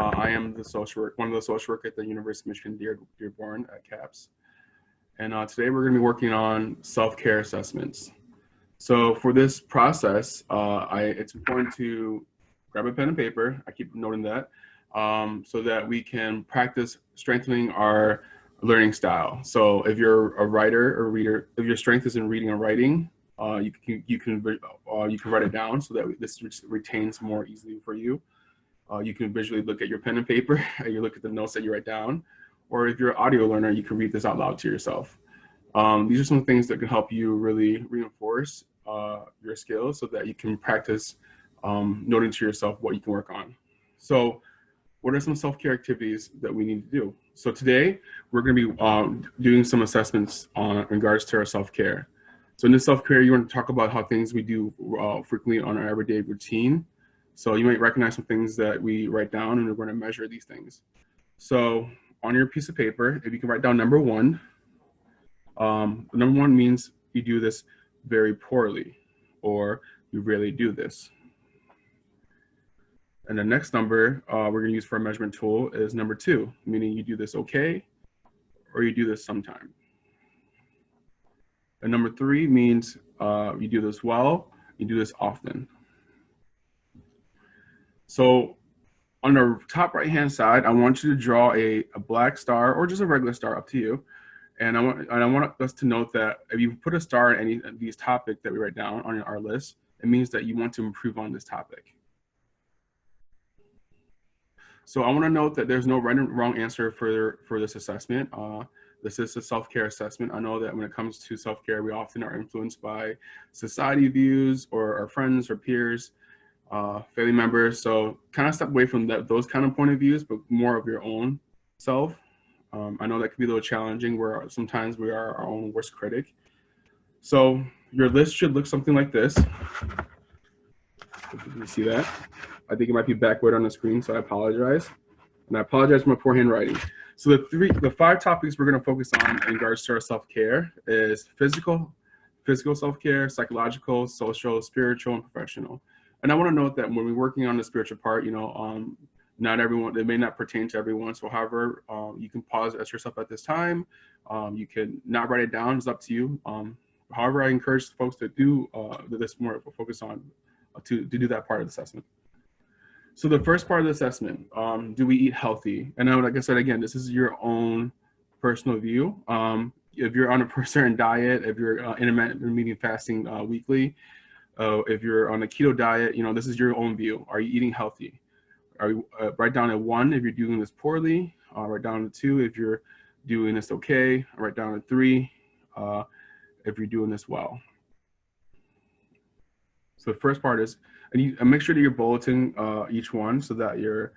I am one of the social workers at the University of Michigan-Dearborn at CAPS. And today we're going to be working on self-care assessments. So for this process, it's important to grab a pen and paper. I keep noting that, so that we can practice strengthening our learning style. So if you're a writer or reader, if your strength is in reading and writing, you can write it down so that this retains more easily for you. You can visually look at your pen and paper and you look at the notes that you write down. Or if you're an audio learner, you can read this out loud to yourself. These are some things that can help you really reinforce your skills so that you can practice noting to yourself what you can work on. So what are some self-care activities that we need to do? So today, we're going to be doing some assessments in regards to our self-care. So in this self-care, you want to talk about how things we do frequently on our everyday routine. So you might recognize some things that we write down, and we're going to measure these things. So on your piece of paper, if you can write down number one, number one means you do this very poorly, or you rarely do this. And the next number we're going to use for a measurement tool is number two, meaning you do this okay, or you do this sometime. And number three means you do this well, you do this often. So on the top right-hand side, I want you to draw a black star or just a regular star, up to you. And I want us to note that if you put a star in any of these topics that we write down on our list, it means that you want to improve on this topic. So I want to note that there's no right and wrong answer for this assessment. This is a self-care assessment. I know that when it comes to self-care, we often are influenced by society views or our friends or peers, family members. So kind of step away from those kind of point of views, but more of your own self. I know that can be a little challenging where sometimes we are our own worst critic. So your list should look something like this. You see that? I think it might be backward on the screen, so I apologize. And I apologize for my poor handwriting. So the five topics we're going to focus on in regards to our self-care is physical self-care, psychological, social, spiritual, and professional. And I want to note that when we're working on the spiritual part, not everyone, it may not pertain to everyone. So however, you can pause at yourself at this time. You can not write it down, it's up to you. However, I encourage folks to do this more of a focus on to do that part of the assessment. So the first part of the assessment, do we eat healthy? And like I said, again, this is your own personal view. If you're on a certain diet, if you're intermittent fasting weekly, if you're on a keto diet, this is your own view. Are you eating healthy? Are you write down a 1 if you're doing this poorly, write down a 2 if you're doing this okay, write down a 3 if you're doing this well. So the first part is, and make sure that you're bulleting each one so that you're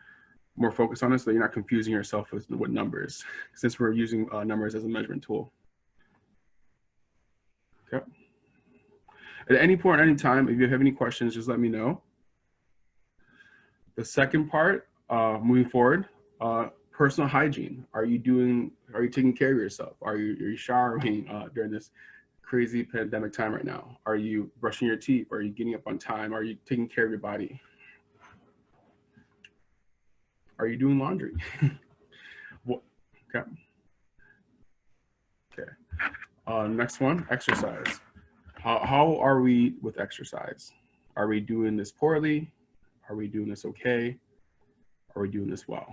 more focused on it, so that you're not confusing yourself with numbers, since we're using numbers as a measurement tool. Okay. At any point, any time, if you have any questions, just let me know. The second part, moving forward, personal hygiene. Are you taking care of yourself? Are you showering during this crazy pandemic time right now? Are you brushing your teeth? Are you getting up on time? Are you taking care of your body? Are you doing laundry? Okay. Okay. Next one, exercise. How are we with exercise? Are we doing this poorly? Are we doing this okay? Are we doing this well?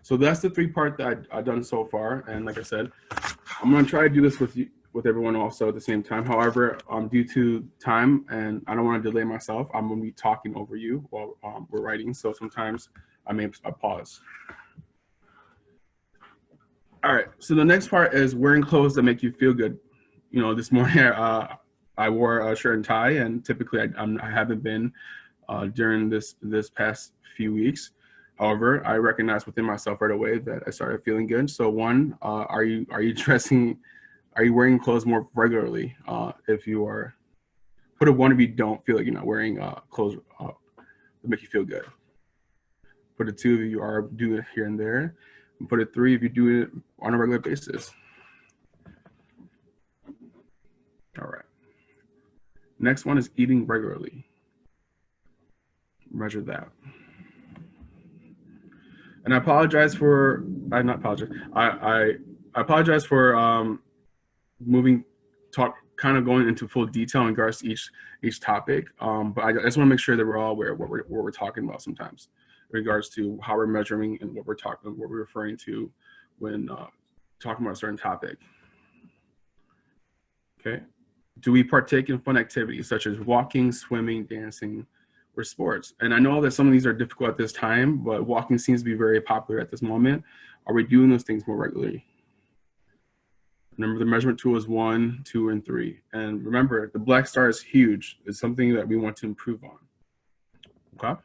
So that's the three part that I've done so far. And like I said, I'm gonna try to do this with everyone also at the same time. However, due to time and I don't want to delay myself, I'm gonna be talking over you while we're writing. So sometimes I may pause. All right, so the next part is wearing clothes that make you feel good. This morning I wore a shirt and tie, and typically I haven't been during this past few weeks. However, I recognized within myself right away that I started feeling good. So one, are you wearing clothes more regularly? If you are, put a 1 if you don't feel like you're not wearing clothes that make you feel good. Put a 2 if you are doing it here and there. And put a 3 if you do it on a regular basis. All right. Next one is eating regularly. Measure that. And I apologize for, I not apologize, I apologize for moving, kind of going into full detail in regards to each topic. But I just want to make sure that we're all aware of what we're talking about sometimes in regards to how we're measuring and what we're referring to when talking about a certain topic. Okay. Do we partake in fun activities such as walking, swimming, dancing, or sports? And I know that some of these are difficult at this time, but walking seems to be very popular at this moment. Are we doing those things more regularly? Remember, the measurement tool is 1, 2, and 3. And remember, the black star is huge. It's something that we want to improve on. Okay?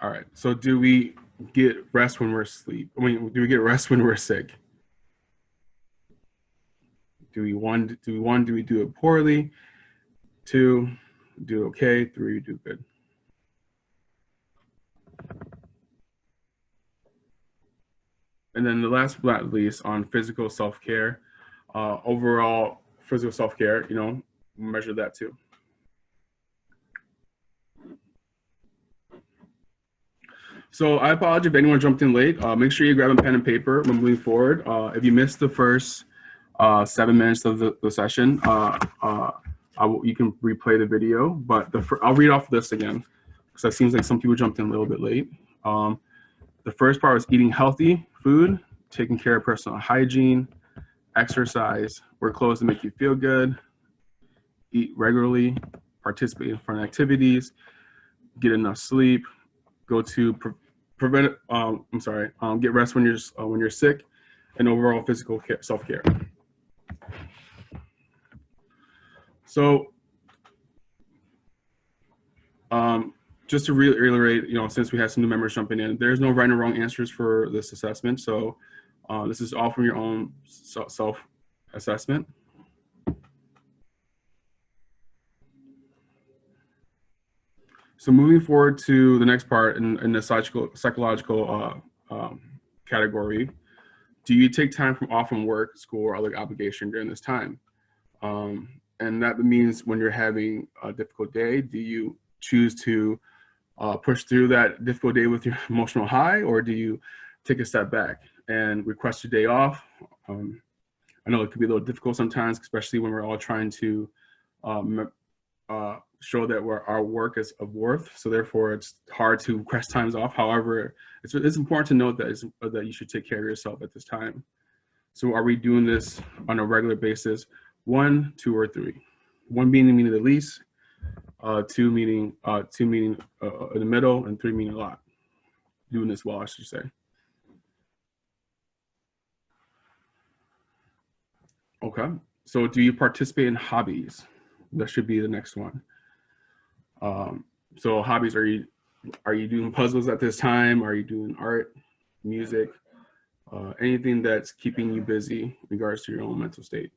All right. So do we get rest when we're asleep? I mean, do we get rest when we're sick? Do we do it poorly? 2, do it okay. 3, do good. And then the last but not least on physical self-care, overall physical self-care, measure that too. So I apologize if anyone jumped in late. Make sure you grab a pen and paper when moving forward. If you missed the first 7 minutes of the session, you can replay the video, but I'll read off this again because it seems like some people jumped in a little bit late. The first part was eating healthy food, taking care of personal hygiene, exercise, wear clothes that make you feel good, eat regularly, participate in fun activities, get enough sleep, go to get rest when you're sick, and overall physical self-care. So just to reiterate, since we have some new members jumping in, there's no right or wrong answers for this assessment. So this is all from your own self-assessment. So moving forward to the next part in the psychological category, do you take time off from work, school, or other obligation during this time? And that means when you're having a difficult day, do you choose to push through that difficult day with your emotional high, or do you take a step back and request a day off? I know it could be a little difficult sometimes, especially when we're all trying to show that our work is of worth. So therefore, it's hard to request times off. However, it's important to note that you should take care of yourself at this time. So are we doing this on a regular basis? 1, 2, or 3? 1 meaning the least, 2 meaning in the middle, and 3 meaning a lot. Doing this well, I should say. Okay. So do you participate in hobbies? That should be the next one. So hobbies, are you doing puzzles at this time? Are you doing art, music, anything that's keeping you busy in regards to your own mental state,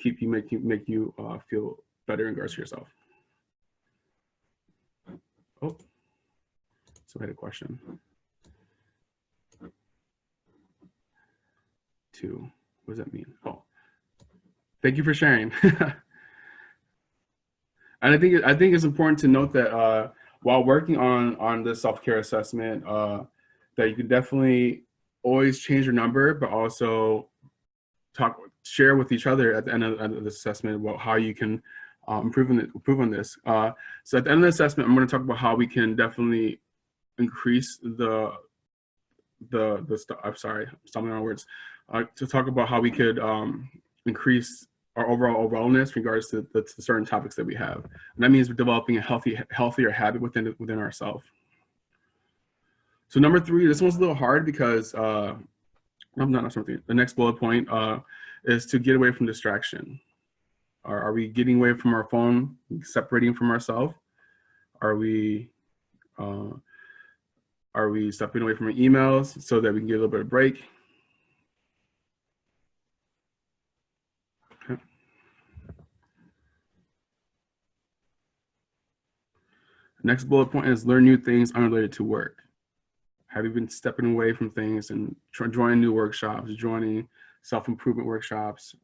to make you feel better in regards to yourself? Oh, so I had a question. 2, what does that mean? Oh, thank you for sharing. And I think it's important to note that while working on the self-care assessment, that you can definitely always change your number, but also share with each other at the end of the assessment about how you can improve on this. So at the end of the assessment, I'm going to talk about how we can definitely increase I'm sorry, I'm stumbling on words. To talk about how we could increase our overall wellness in regards to the certain topics that we have. And that means we're developing a healthier habit within ourselves. So number 3, this one's a little hard because the next bullet point is to get away from distraction. Are we getting away from our phone, separating from ourselves? Are we stepping away from our emails so that we can get a little bit of break? Okay. Next bullet point is learn new things unrelated to work. Have you been stepping away from things and joining new workshops, joining self-improvement workshops,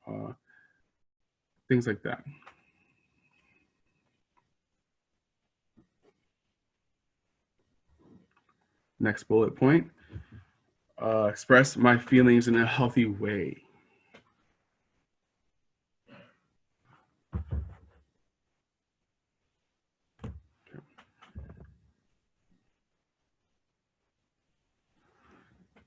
things like that? Next bullet point, express my feelings in a healthy way.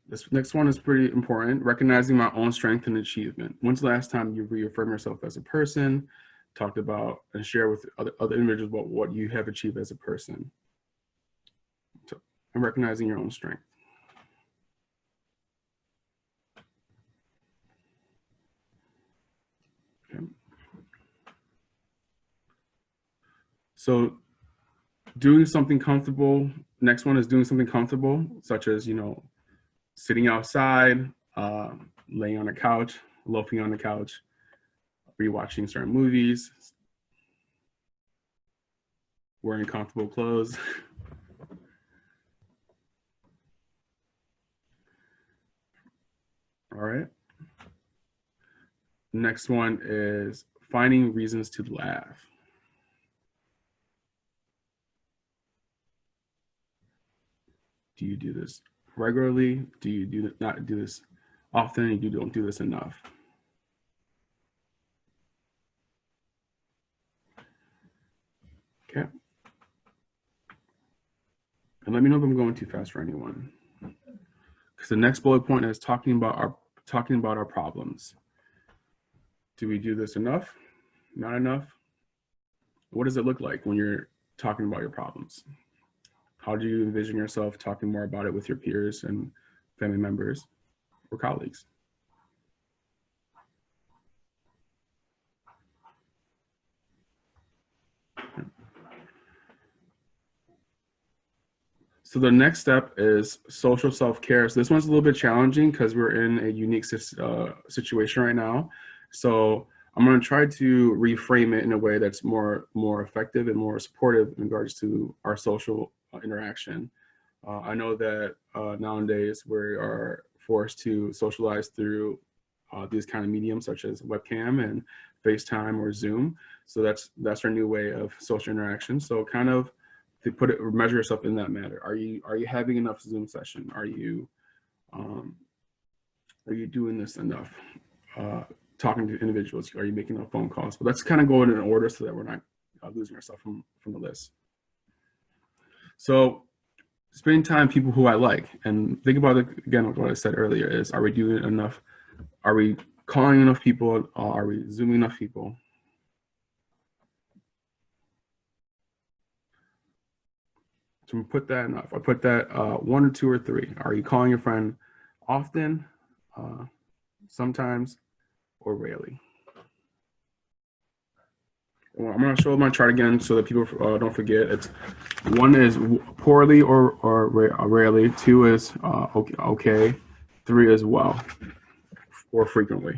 This next one is pretty important. Recognizing my own strength and achievement. When's the last time you reaffirmed yourself as a person, talked about and share with other individuals about what you have achieved as a person? So, and recognizing your own strength. Okay. So doing something comfortable. Next one is doing something comfortable, such as, sitting outside, laying on a couch, loafing on the couch, rewatching certain movies, wearing comfortable clothes. All right. Next one is finding reasons to laugh. Do you do this regularly? Do you not do this often? You don't do this enough. Okay. And let me know if I'm going too fast for anyone. Because the next bullet point is talking about our problems. Do we do this enough? Not enough? What does it look like when you're talking about your problems? How do you envision yourself talking more about it with your peers and family members or colleagues? So the next step is social self-care. So this one's a little bit challenging because we're in a unique situation right now. So I'm going to try to reframe it in a way that's more effective and more supportive in regards to our social interaction. I know that nowadays we are forced to socialize through these kind of mediums such as webcam and FaceTime or Zoom. So that's our new way of social interaction. So kind of to put it, measure yourself in that matter. Are you having enough Zoom session? Are you doing this enough? Talking to individuals? Are you making enough phone calls? But let's kind of go in order so that we're not losing ourselves from the list. So spending time with people who I like, and think about it again. What I said earlier is: are we doing enough? Are we calling enough people? Are we Zooming enough people? So we put that enough. I put that 1 or 2 or 3. Are you calling your friend often, sometimes, or rarely? Well, I'm going to show my chart again so that people don't forget. It's 1 is poorly or rarely. 2 is okay. 3 is well or frequently.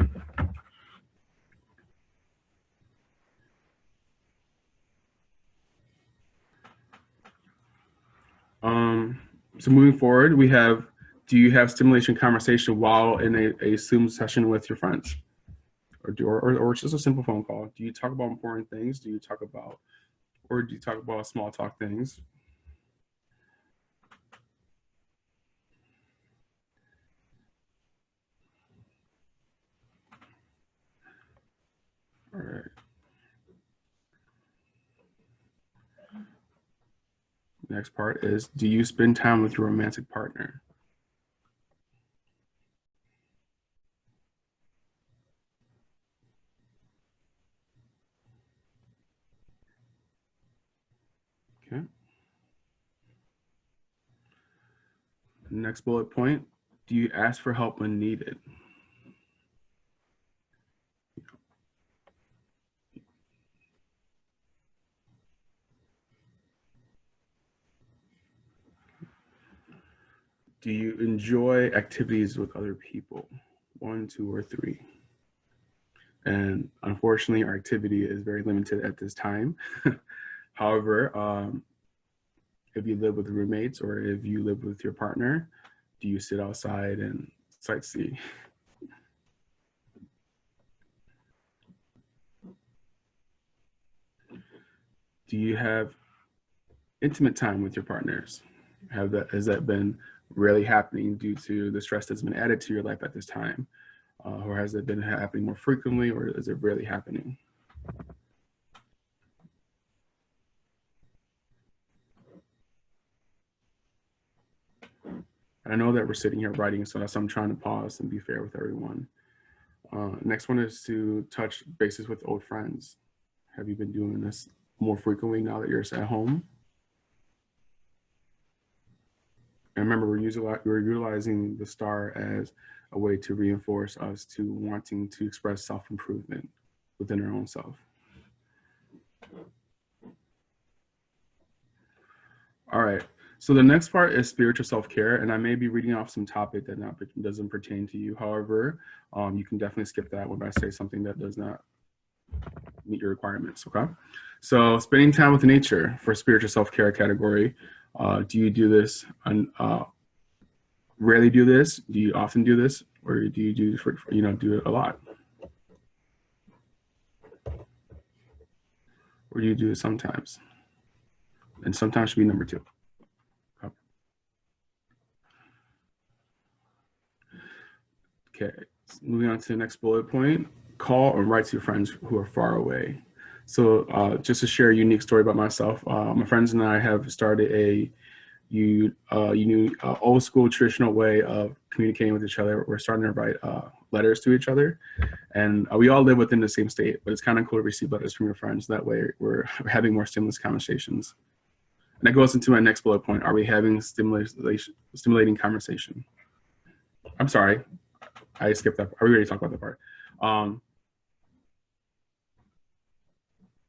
So moving forward, we have, do you have stimulation conversation while in a Zoom session with your friends? Or just a simple phone call? Do you talk about important things? Do you talk about small talk things? All right. Next part is, do you spend time with your romantic partner? Okay. Next bullet point, do you ask for help when needed? Do you enjoy activities with other people? 1, 2, or 3. And unfortunately, our activity is very limited at this time. However, if you live with roommates or if you live with your partner, do you sit outside and sightsee? Do you have intimate time with your partners? Has that been really happening due to the stress that's been added to your life at this time? Or has it been happening more frequently, or is it really happening? I know that we're sitting here writing, so that's why I'm trying to pause and be fair with everyone. Next one is to touch bases with old friends. Have you been doing this more frequently now that you're at home? And remember, we're utilizing the star as a way to reinforce us to wanting to express self-improvement within our own self. All right. So the next part is spiritual self-care, and I may be reading off some topic that doesn't pertain to you. However, you can definitely skip that when I say something that does not meet your requirements. Okay. So spending time with nature for spiritual self-care category. Do you do this? Rarely do this? Do you often do this, or do you do do it a lot, or do you do it sometimes? And sometimes should be number 2. Okay, moving on to the next bullet point, call or write to your friends who are far away. So just to share a unique story about myself, my friends and I have started a old school traditional way of communicating with each other. We're starting to write letters to each other, and we all live within the same state, but it's kind of cool to receive letters from your friends. That way we're having more stimulus conversations. And that goes into my next bullet point. Are we having stimulating conversation? I'm sorry, I skipped that. I already talked about that part.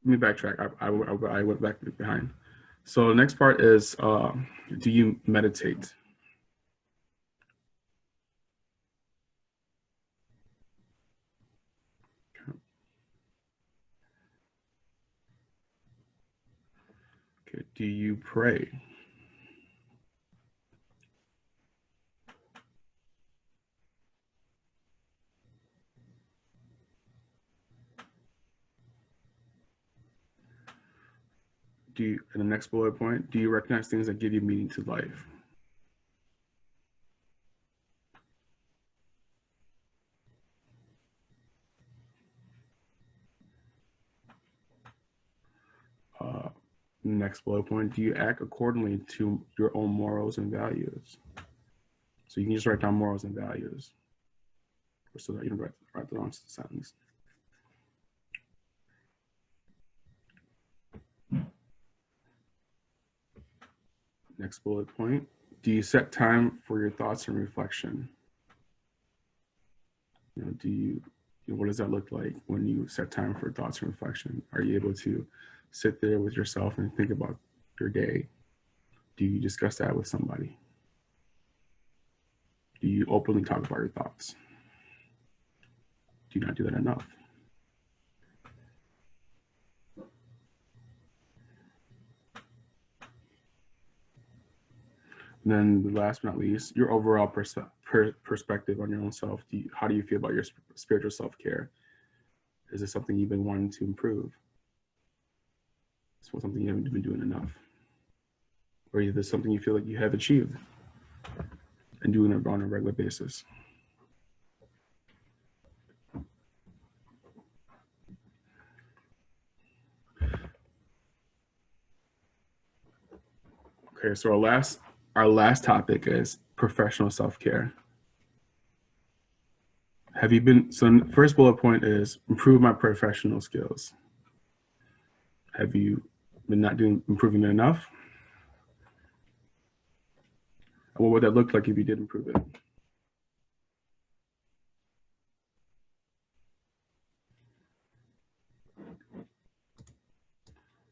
Let me backtrack. I went back behind. So the next part is, do you meditate? Okay. Do you pray? In the next bullet point, do you recognize things that give you meaning to life? Next bullet point, do you act accordingly to your own morals and values? So you can just write down morals and values, so that you don't write the wrong sentence. Next bullet point, do you set time for your thoughts and reflection? What does that look like when you set time for thoughts and reflection? Are you able to sit there with yourself and think about your day? Do you discuss that with somebody? Do you openly talk about your thoughts? Do you not do that enough? And then the last but not least, your overall perspective on your own self. How do you feel about your spiritual self-care? Is this something you've been wanting to improve? Is it something you haven't been doing enough? Or is this something you feel like you have achieved and doing it on a regular basis? Okay, so our last topic is professional self-care. Have you been, so first bullet point is improve my professional skills. Have you been not improving it enough? And what would that look like if you did improve it?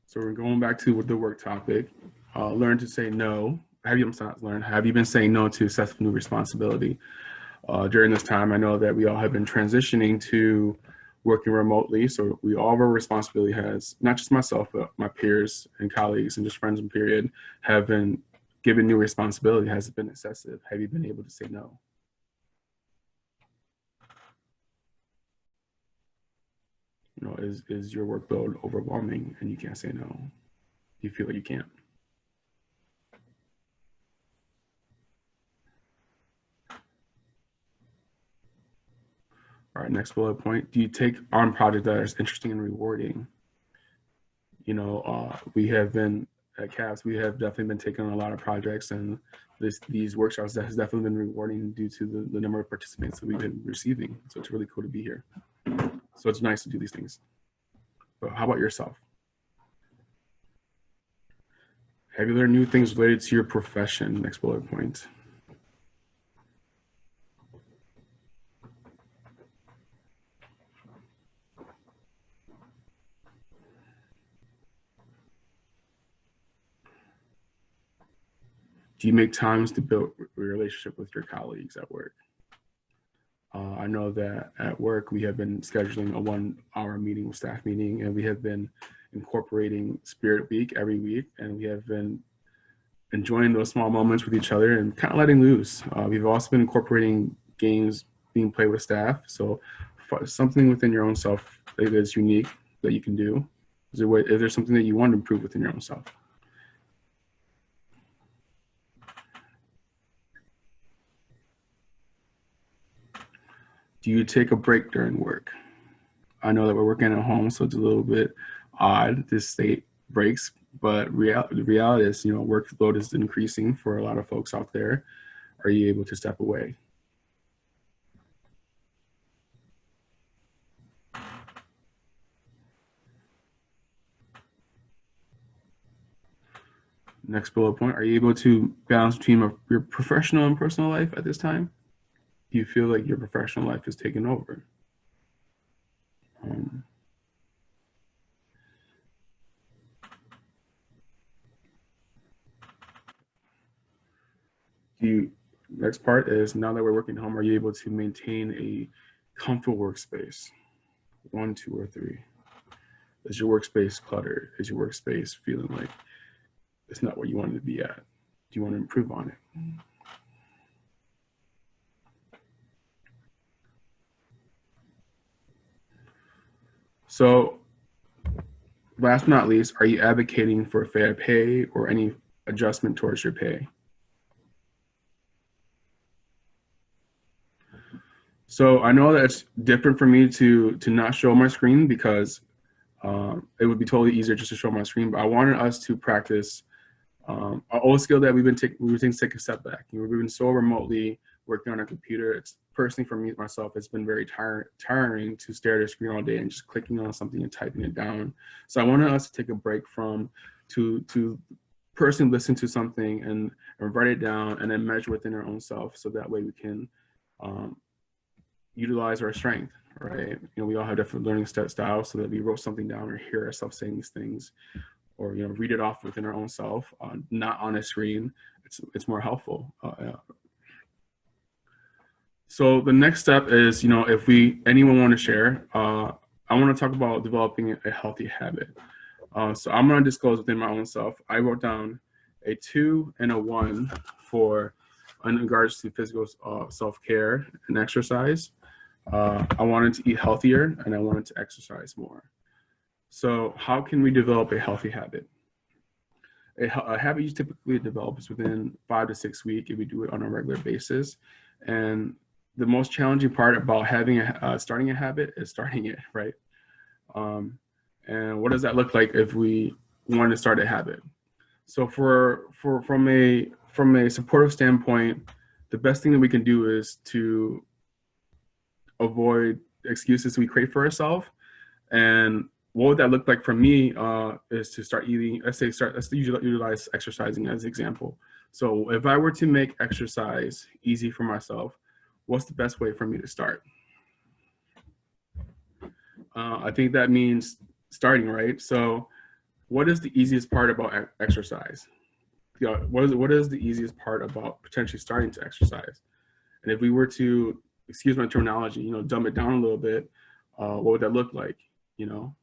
So we're going back to the work topic. Learn to say no. Have you been saying no to excessive new responsibility? During this time, I know that we all have been transitioning to working remotely. So we all of our responsibility has, not just myself, but my peers and colleagues and just friends and period, have been given new responsibility. Has it been excessive? Have you been able to say no? Is your workload overwhelming and you can't say no? Do you feel like you can't? All right, next bullet point. Do you take on projects that is interesting and rewarding? You know, we have been at CAPS, we have definitely been taking on a lot of projects, and these workshops that has definitely been rewarding due to the number of participants that we've been receiving. So it's really cool to be here. So it's nice to do these things. But how about yourself? Have you learned new things related to your profession? Next bullet point. Do you make times to build a relationship with your colleagues at work? I know that at work we have been scheduling a 1-hour meeting with staff meeting, and we have been incorporating Spirit Week every week, and we have been enjoying those small moments with each other and kind of letting loose. We've also been incorporating games being played with staff. So something within your own self that is unique that you can do. Is there something that you want to improve within your own self? Do you take a break during work? I know that we're working at home, so it's a little bit odd to state breaks, but the reality is, you know, workload is increasing for a lot of folks out there. Are you able to step away? Next bullet point, are you able to balance between your professional and personal life at this time? Do you feel like your professional life is taking over? Next part is, now that we're working home, are you able to maintain a comfortable workspace? 1, 2, or 3. Is your workspace cluttered? Is your workspace feeling like it's not where you want it to be at? Do you want to improve on it? So last but not least, are you advocating for fair pay or any adjustment towards your pay? So I know that it's different for me to not show my screen because it would be totally easier just to show my screen, but I wanted us to practice our old skill that we've been taking to take a step back. You know, we've been so remotely working on a computer. It's personally for me myself, it's been very tiring to stare at a screen all day and just clicking on something and typing it down. So I wanted us to take a break from to personally listen to something and write it down and then measure within our own self, so that way we can utilize our strength, right? You know, we all have different learning styles, so that we wrote something down or hear ourselves saying these things, or, you know, read it off within our own self, not on a screen. It's more helpful. Yeah. So the next step is, you know, if anyone want to share, I want to talk about developing a healthy habit. So I'm going to disclose within my own self. I wrote down a 2 and a 1 for in regards to physical self-care and exercise. I wanted to eat healthier and I wanted to exercise more. So how can we develop a healthy habit? A habit you typically develops within 5 to 6 weeks if we do it on a regular basis. And the most challenging part about having starting a habit is starting it, right? And what does that look like if we want to start a habit? So from a supportive standpoint, the best thing that we can do is to avoid excuses we create for ourselves. And what would that look like for me is to start eating, let's utilize exercising as an example. So if I were to make exercise easy for myself, what's the best way for me to start? I think that means starting, right? So what is the easiest part about exercise? You know, what is the easiest part about potentially starting to exercise? And if we were to, excuse my terminology, you know, dumb it down a little bit, what would that look like, you know?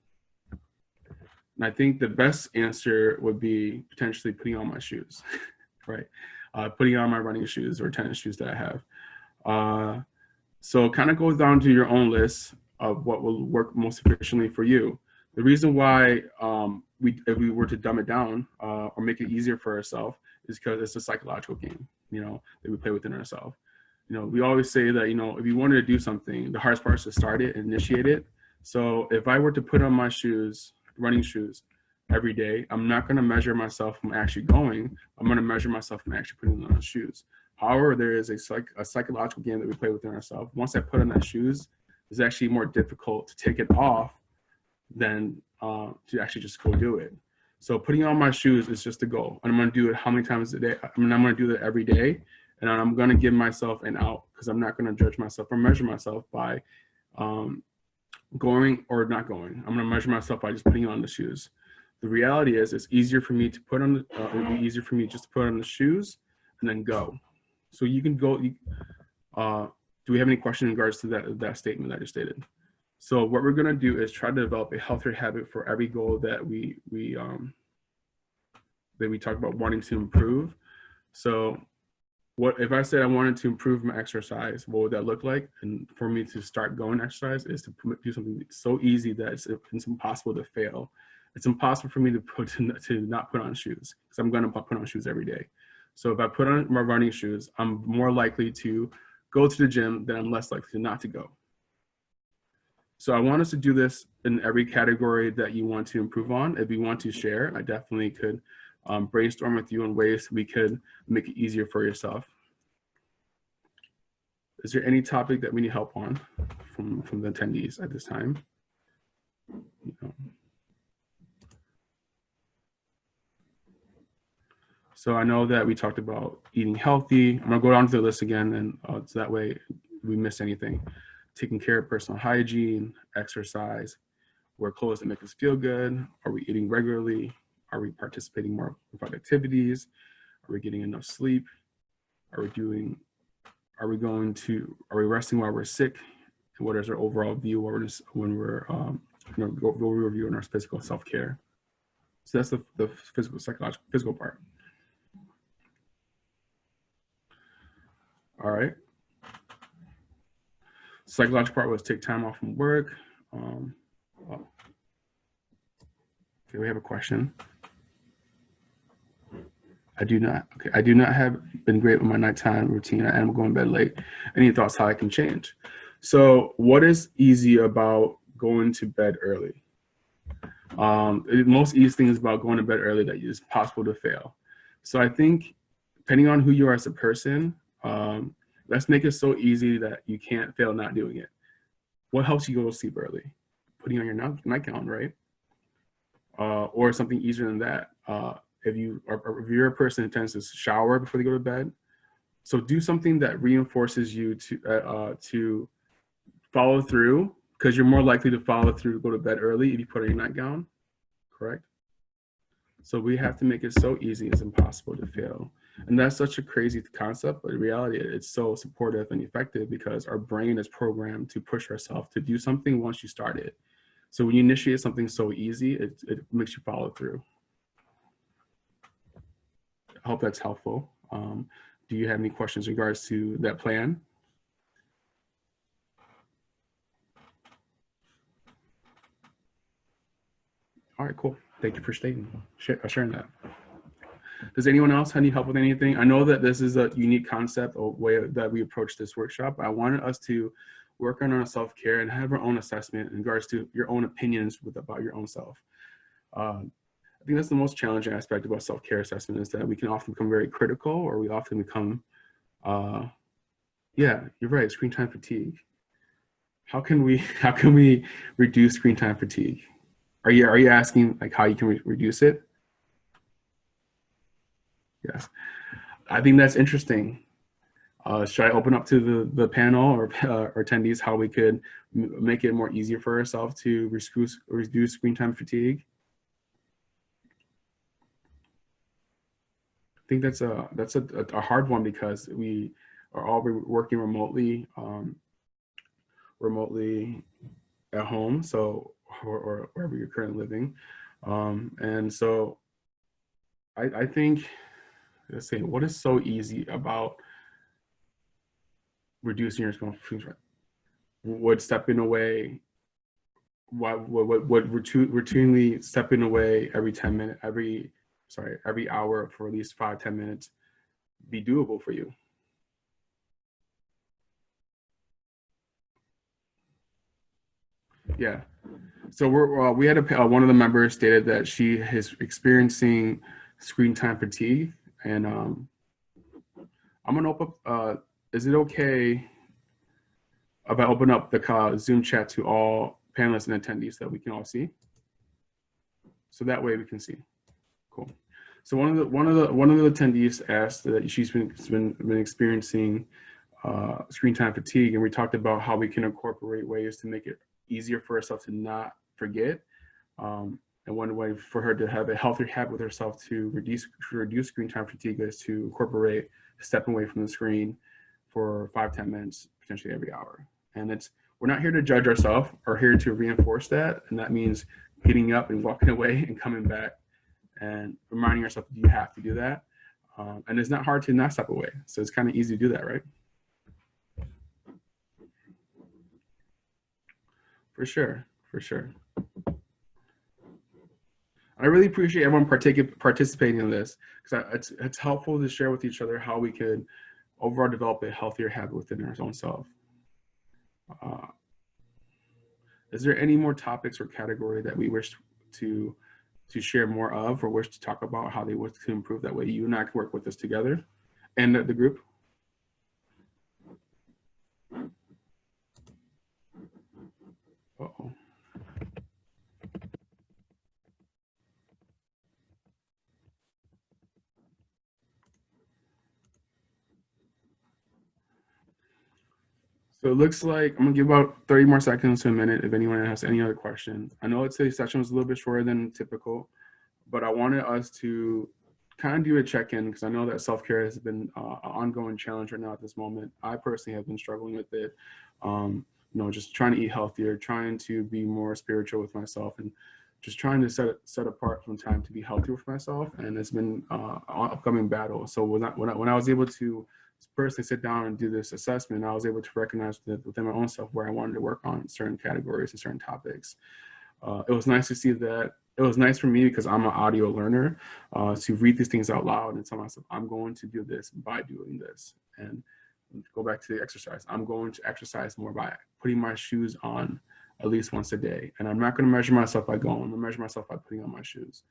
And I think the best answer would be potentially putting on my shoes, right? Putting on my running shoes or tennis shoes that I have. So it kind of goes down to your own list of what will work most efficiently for you. The reason why if we were to dumb it down or make it easier for ourselves is because it's a psychological game, you know, that we play within ourselves. We always say that, if you wanted to do something, the hardest part is to start it and initiate it. So if I were to put on my shoes, running shoes, every day, I'm not going to measure myself from actually going. I'm going to measure myself from actually putting on the shoes. However, there is a psychological game that we play within ourselves. Once I put on that shoes, it's actually more difficult to take it off than to actually just go do it. So putting on my shoes is just a goal. And I'm going to do it how many times a day? I'm going to do that every day. And I'm going to give myself an out, because I'm not going to judge myself or measure myself by going or not going. I'm going to measure myself by just putting on the shoes. The reality is, it's easier for me to put on it'd be easier for me just to put on the shoes and then go. So you can go. Do we have any questions in regards to that statement that I just stated? So what we're going to do is try to develop a healthier habit for every goal that we talk about wanting to improve. So what if I said I wanted to improve my exercise? What would that look like? And for me to start going exercise is to do something so easy that it's impossible to fail. It's impossible for me to not put on shoes, because I'm going to put on shoes every day. So if I put on my running shoes, I'm more likely to go to the gym than I'm less likely not to go. So I want us to do this in every category that you want to improve on. If you want to share, I definitely could brainstorm with you in ways we could make it easier for yourself. Is there any topic that we need help on from the attendees at this time? So I know that we talked about eating healthy. I'm gonna go down to the list again, and so that way we miss anything. Taking care of personal hygiene, exercise, wear clothes that make us feel good. Are we eating regularly? Are we participating more in fun activities? Are we getting enough sleep? Are we resting while we're sick? And what is our overall view when we're reviewing our physical self-care? So that's the physical, psychological, physical part. All right. Psychological part was take time off from work. Okay, we have a question. I do not have been great with my nighttime routine. I am going to bed late. Any thoughts how I can change? So what is easy about going to bed early? The most easy thing is about going to bed early that is possible to fail. So I think, depending on who you are as a person, let's make it so easy that you can't fail not doing it. What helps you go to sleep early? Putting on your nightgown, right? Or something easier than that. If you're a person who tends to shower before they go to bed, so do something that reinforces you to follow through, because you're more likely to follow through to go to bed early if you put on your nightgown, correct? So we have to make it so easy it's impossible to fail. And that's such a crazy concept, but in reality, it's so supportive and effective because our brain is programmed to push ourselves to do something once you start it. So when you initiate something so easy, it makes you follow through. I hope that's helpful. Do you have any questions in regards to that plan? All right, cool. Thank you for sharing that. Does anyone else need help with anything? I know that this is a unique concept or way that we approach this workshop. I wanted us to work on our self-care and have our own assessment in regards to your own opinions about your own self. I think that's the most challenging aspect about self-care assessment, is that we can often become very critical, or we often become, yeah, you're right, screen time fatigue. How can we reduce screen time fatigue? Are you asking like how you can reduce it? Yes, I think that's interesting. Should I open up to the panel or attendees how we could make it more easier for ourselves to reduce screen time fatigue? I think that's a hard one, because we are all working remotely at home, so or wherever you're currently living, and so I think, let's say, what is so easy about reducing your screen time? Would stepping away, what routinely stepping away every 10 minutes, every hour for at least 5-10 minutes be doable for you? Yeah. So we had one of the members stated that she is experiencing screen time fatigue, and I'm gonna open up. Is it okay if I open up the Zoom chat to all panelists and attendees that we can all see? So that way we can see. Cool. So one of the attendees asked that she's been experiencing screen time fatigue, and we talked about how we can incorporate ways to make it easier for herself to not forget. And one way for her to have a healthier habit with herself to reduce screen time fatigue is to incorporate stepping away from the screen for 5-10 minutes, potentially every hour. And we're not here to judge ourselves, we're here to reinforce that. And that means getting up and walking away and coming back and reminding yourself that you have to do that. And it's not hard to not step away. So it's kind of easy to do that, right? For sure, for sure. I really appreciate everyone participating in this, because it's helpful to share with each other how we could overall develop a healthier habit within our own self. Is there any more topics or category that we wish to share more of, or wish to talk about how they wish to improve? That way you and I can work with this together and the group. Uh-oh. So it looks like I'm gonna give about 30 more seconds to a minute if anyone has any other question. I know today's session was a little bit shorter than typical, but I wanted us to kind of do a check-in, because I know that self-care has been an ongoing challenge right now at this moment. I personally have been struggling with it. You know, just trying to eat healthier, trying to be more spiritual with myself, and just trying to set apart some time to be healthier with myself. And it's been an upcoming battle. So when I was able to personally sit down and do this assessment, I was able to recognize within my own self where I wanted to work on certain categories and certain topics. It was nice to see that. It was nice for me, because I'm an audio learner, to read these things out loud and tell myself, I'm going to do this by doing this. And go back to the exercise. I'm going to exercise more by putting my shoes on at least once a day. And I'm not going to measure myself by going. I'm going to measure myself by putting on my shoes.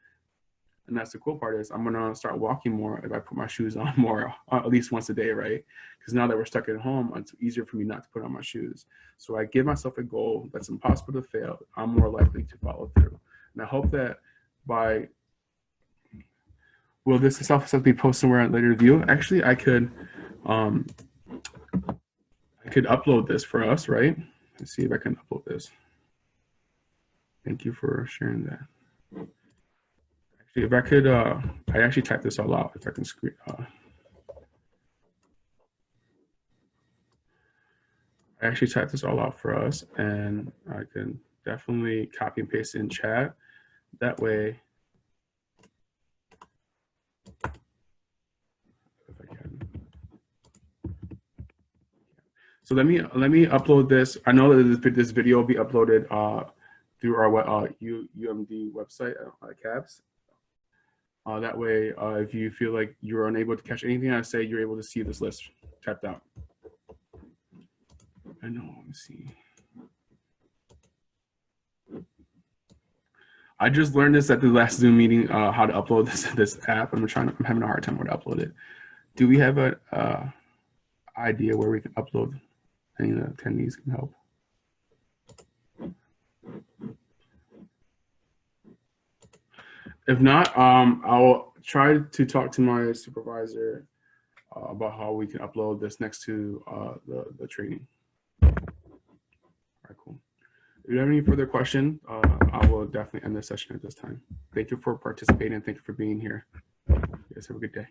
And that's the cool part, is I'm gonna start walking more if I put my shoes on more, at least once a day, right? Because now that we're stuck at home, it's easier for me not to put on my shoes. So I give myself a goal that's impossible to fail. I'm more likely to follow through. And I hope that will this self-assessment be posted somewhere on later review? Actually, I could upload this for us, right? Let's see if I can upload this. Thank you for sharing that. If I could, I actually typed this all out. If I can screen, I actually typed this all out for us, and I can definitely copy and paste it in chat. That way, if I can. So let me upload this. I know that this video will be uploaded through our UMD website, CAPS. That way, if you feel like you're unable to catch anything I say, you're able to see this list typed out. I know, let me see. I just learned this at the last Zoom meeting, how to upload this app. I'm having a hard time where to upload it. Do we have an idea where we can upload? Any of the attendees can help. If not, I'll try to talk to my supervisor about how we can upload this next to the training. All right, cool. If you have any further questions, I will definitely end this session at this time. Thank you for participating, and thank you for being here. You guys have a good day.